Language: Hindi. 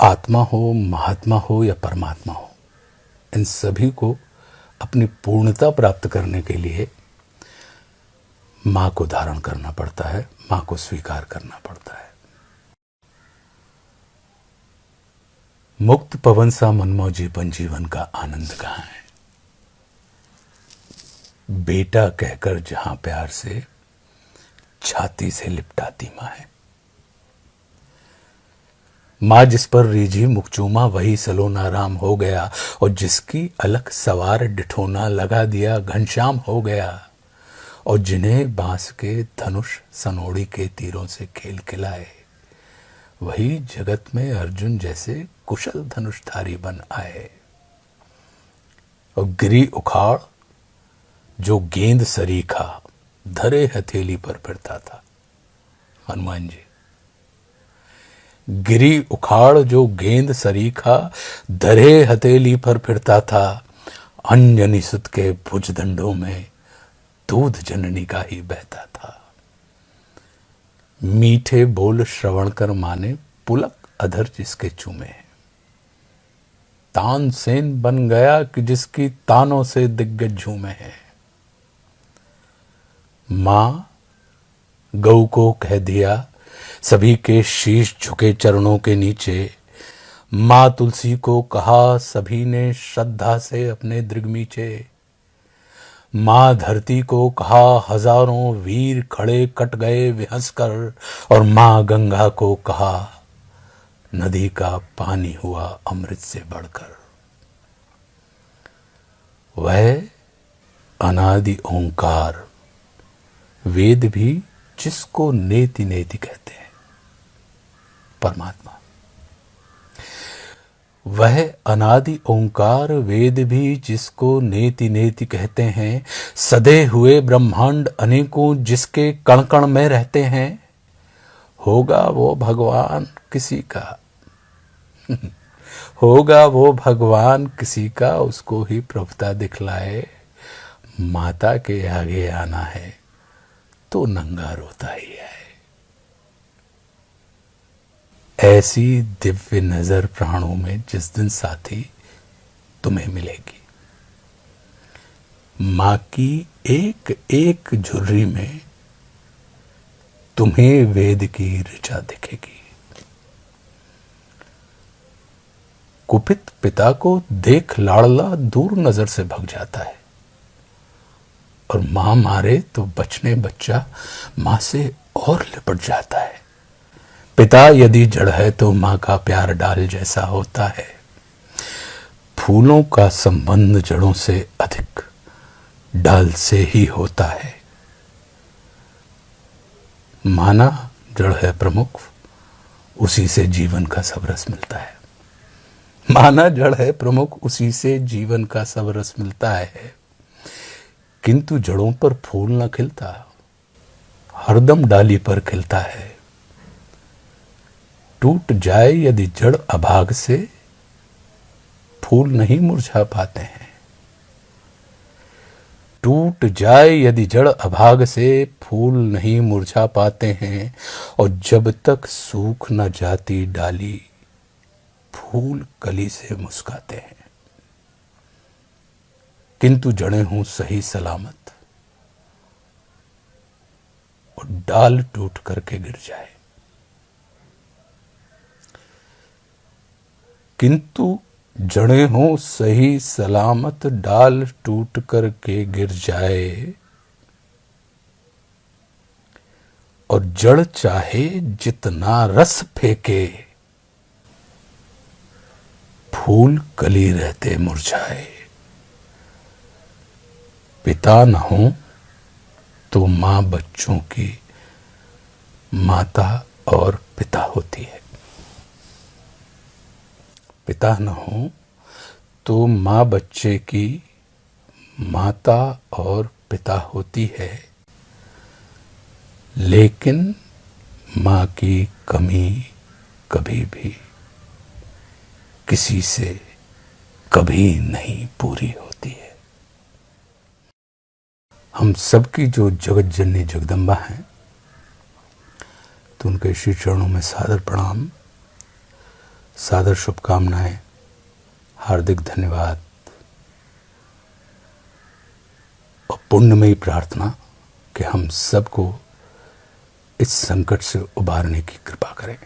आत्मा हो, महात्मा हो या परमात्मा हो, इन सभी को अपनी पूर्णता प्राप्त करने के लिए मां को धारण करना पड़ता है, मां को स्वीकार करना पड़ता है। मुक्त पवन सा मनमौजीपन जीवन का आनंद कहां है। बेटा कहकर जहां प्यार से छाती से लिपटाती मां है। मां जिस पर रीझी मुखचूमा वही सलोना राम हो गया, और जिसकी अलख सवार डिठोना लगा दिया घनश्याम हो गया, और जिन्हें बांस के धनुष सनोड़ी के तीरों से खेल खिलाए, वही जगत में अर्जुन जैसे कुशल धनुषधारी बन आए। और गिरी उखाड़ जो गेंद सरीखा धरे हथेली पर फिरता था। हनुमान जी। गिरी उखाड़ जो गेंद सरीखा धरे हथेली पर फिरता था, अंजनी सुत के भुजदंडों में दूध जननी का ही बहता था। मीठे बोल श्रवण कर माने पुलक अधर जिसके चूमे, तानसेन बन गया कि जिसकी तानों से दिग्गज झूमे हैं। मां गौ को कह दिया सभी के शीश झुके चरणों के नीचे, मां तुलसी को कहा सभी ने श्रद्धा से अपने दृगमीचे। मां धरती को कहा हजारों वीर खड़े कट गए विहंस कर, और मां गंगा को कहा नदी का पानी हुआ अमृत से बढ़कर। वह अनादि ओंकार वेद भी जिसको नेति नेति कहते हैं, परमात्मा। वह अनादि ओंकार वेद भी जिसको नेति नेति कहते हैं, सदे हुए ब्रह्मांड अनेकों जिसके कण कण में रहते हैं। होगा वो भगवान किसी का होगा वो भगवान किसी का, उसको ही प्रभुता दिखलाए। माता के आगे आना है तो नंगा रोता ही है। ऐसी दिव्य नजर प्राणों में जिस दिन साथी तुम्हें मिलेगी, मां की एक एक झुर्री में तुम्हें वेद की ऋचा दिखेगी। कुपित पिता को देख लाड़ला दूर नजर से भग जाता है, और मां मारे तो बचने बच्चा मां से और लिपट जाता है। पिता यदि जड़ है तो मां का प्यार डाल जैसा होता है। फूलों का संबंध जड़ों से अधिक डाल से ही होता है। माना जड़ है प्रमुख, उसी से जीवन का सब रस मिलता है। माना जड़ है प्रमुख, उसी से जीवन का सब रस मिलता है। किंतु जड़ों पर फूल न खिलता, हरदम डाली पर खिलता है। टूट जाए यदि जड़ अभाग से, फूल नहीं मुरझा पाते हैं। टूट जाए यदि जड़ अभाग से, फूल नहीं मुरझा पाते हैं। और जब तक सूख न जाती डाली, फूल कली से मुस्काते हैं। किंतु जड़ें हूं सही सलामत, और डाल टूट करके गिर जाए, किंतु जड़ें हों सही सलामत, डाल टूट करके गिर जाए। और जड़ चाहे जितना रस फेंके, फूल कली रहते मुरझाए। पिता न हो तो मां बच्चों की माता और पिता होती है। पिता न हो तो मां बच्चे की माता और पिता होती है। लेकिन मां की कमी कभी भी किसी से कभी नहीं पूरी होती है। हम सबकी जो जगत जननी जगदम्बा हैं, तो उनके श्री चरणों में सादर प्रणाम, सादर शुभकामनाएं, हार्दिक धन्यवाद और पुण्यमयी प्रार्थना कि हम सबको इस संकट से उबारने की कृपा करें।